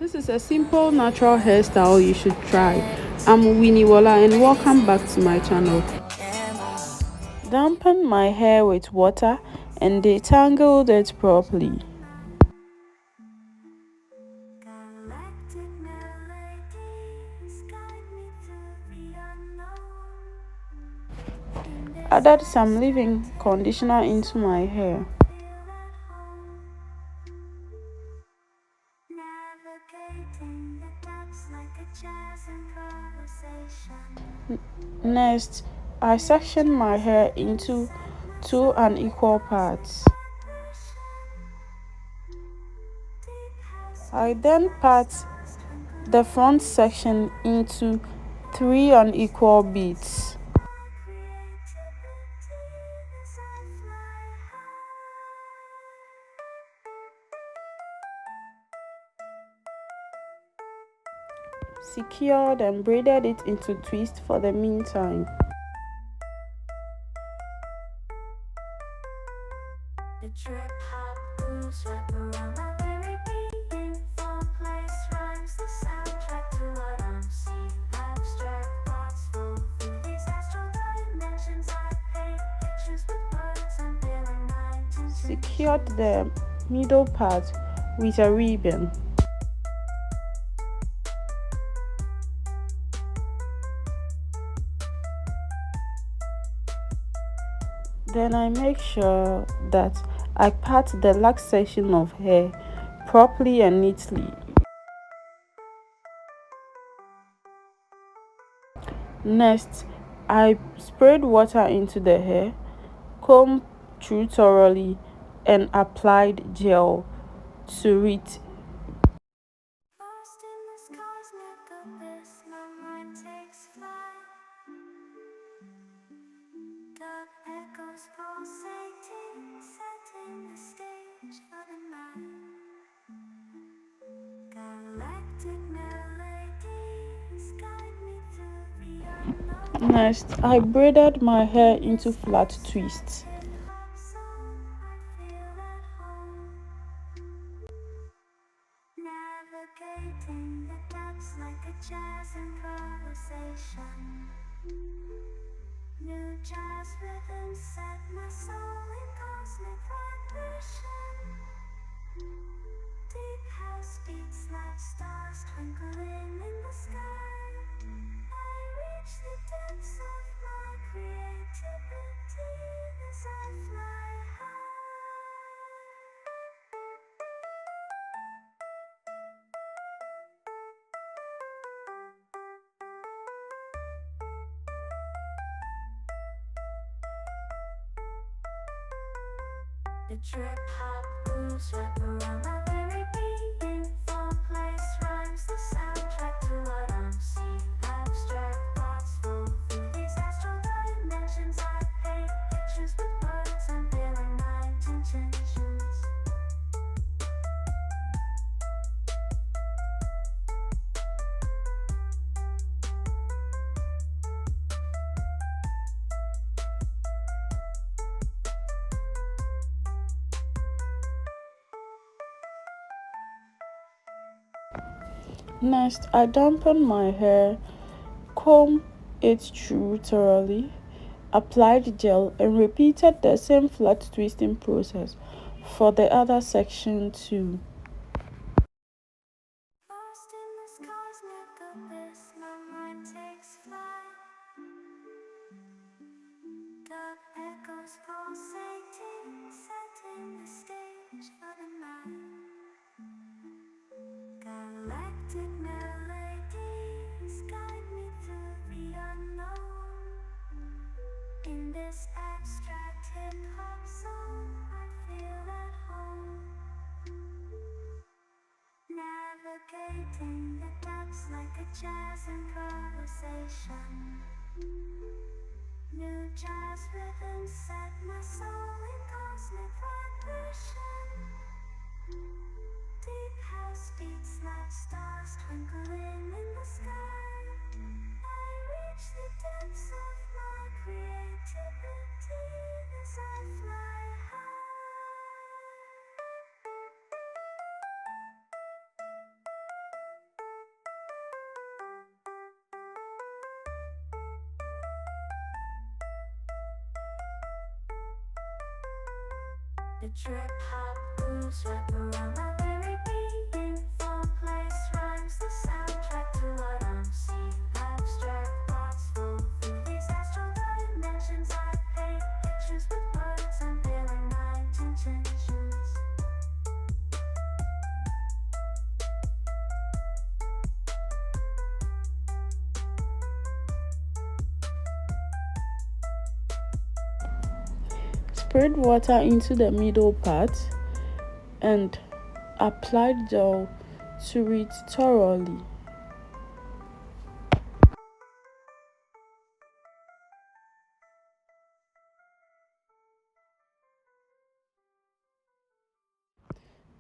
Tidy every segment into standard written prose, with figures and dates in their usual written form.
This is a simple natural hairstyle you should try. I'm Winnie Walla and welcome back to my channel. Dampen my hair with water and detangled it properly. Added some leave-in conditioner into my hair. Next, I section my hair into two unequal parts. I then part the front section into three unequal bits. Secured and braided it into twists for the meantime. The trip hop moves wrap around my very beat. Effortless rhymes the soundtrack to what I'm seeing. Abstract thoughts flow through these astral dimensions. I paint pictures with words, I'm feeling my intentions. Secured the middle part with a ribbon. Then I make sure that I part the last section of hair properly and neatly. Next, I sprayed water into the hair, combed through thoroughly, and applied gel to it. Next, I braided my hair into flat twists. Navigating the depths like a jazz improvisation. New jazz rhythms set my soul in cosmic vibration. Deep house beats like stars twinkling in the sky. I reach the depths of my creativity as I fly high. The trip hop moves wrap around my very being. Effortless rhymes the soundtrack to what I'm seeing. Abstract thoughts flow through these astral dimensions. I paint pictures with words, I'm feeling my intentions. Next, I dampened my hair, combed it through thoroughly, applied gel, and repeated the same flat twisting process for the other section too. Lost in this cosmic abyss, my mind takes flight. Dark echoes pulsating, setting the stage for the night. Galactic melodies guide me through the unknown. In this abstract hip-hop song, I feel at home. Navigating the depths like a jazz improvisation. New jazz rhythms set my soul in cosmic vibration. Deep house beats like stars twinkling in the sky. I reach the depths of my creativity as I fly high. The trip hop grooves wrap around my very being. Place rhymes the soundtrack to what I'm seeing. Abstract thoughts flow through these astral dimensions. I paint pictures with words, unveiling my intentions. Spread water into the middle part and apply gel to it thoroughly.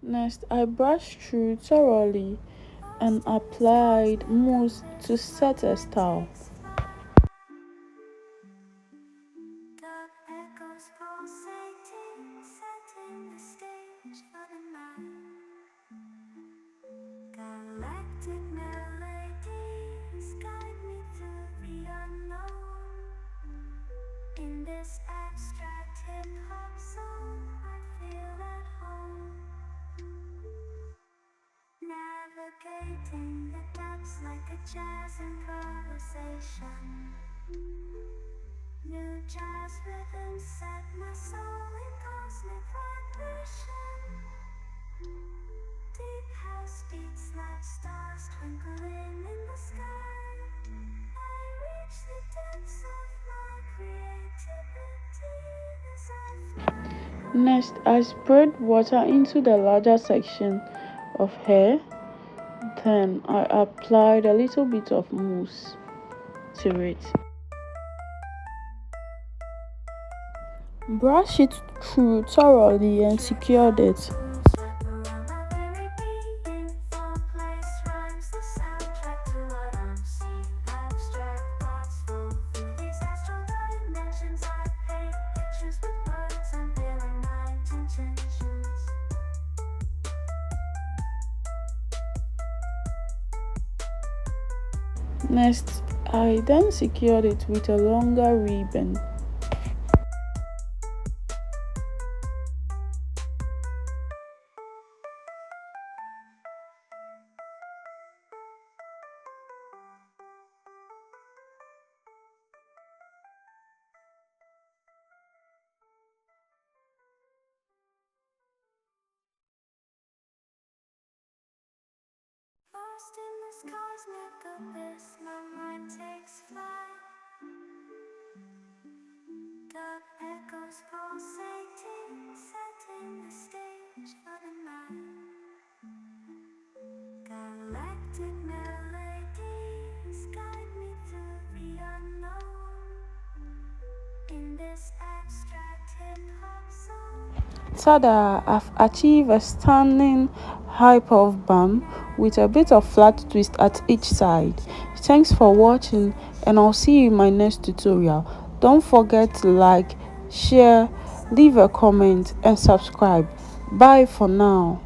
Next, I brushed through thoroughly and applied mousse to set a style. The echoes pulsating, setting the stage for the night. Galactic melodies guide me through the unknown. In this abstract hip-hop song, I feel at home. Navigating the depths like a jazz improvisation. New jazz rhythms set my soul in cosmic vibration. Deep house beats like stars twinkling in the sky. I reach the depths of my creativity as I fly. Next, I spread water into the larger section of hair. Then I applied a little bit of mousse to it. Brush it through thoroughly and secured it. Next, I then secured it with a longer ribbon. Lost in this cosmic abyss, my mind takes flight. Dark echoes pulsating, setting the stage for the night. Galactic melodies guide me through the unknown. In this abstract hip-hop song, Tada! I've achieved a stunning high puff bun with a bit of flat twist at each side. Thanks for watching, and I'll see you in my next tutorial. Don't forget to like, share, leave a comment and subscribe. Bye for now.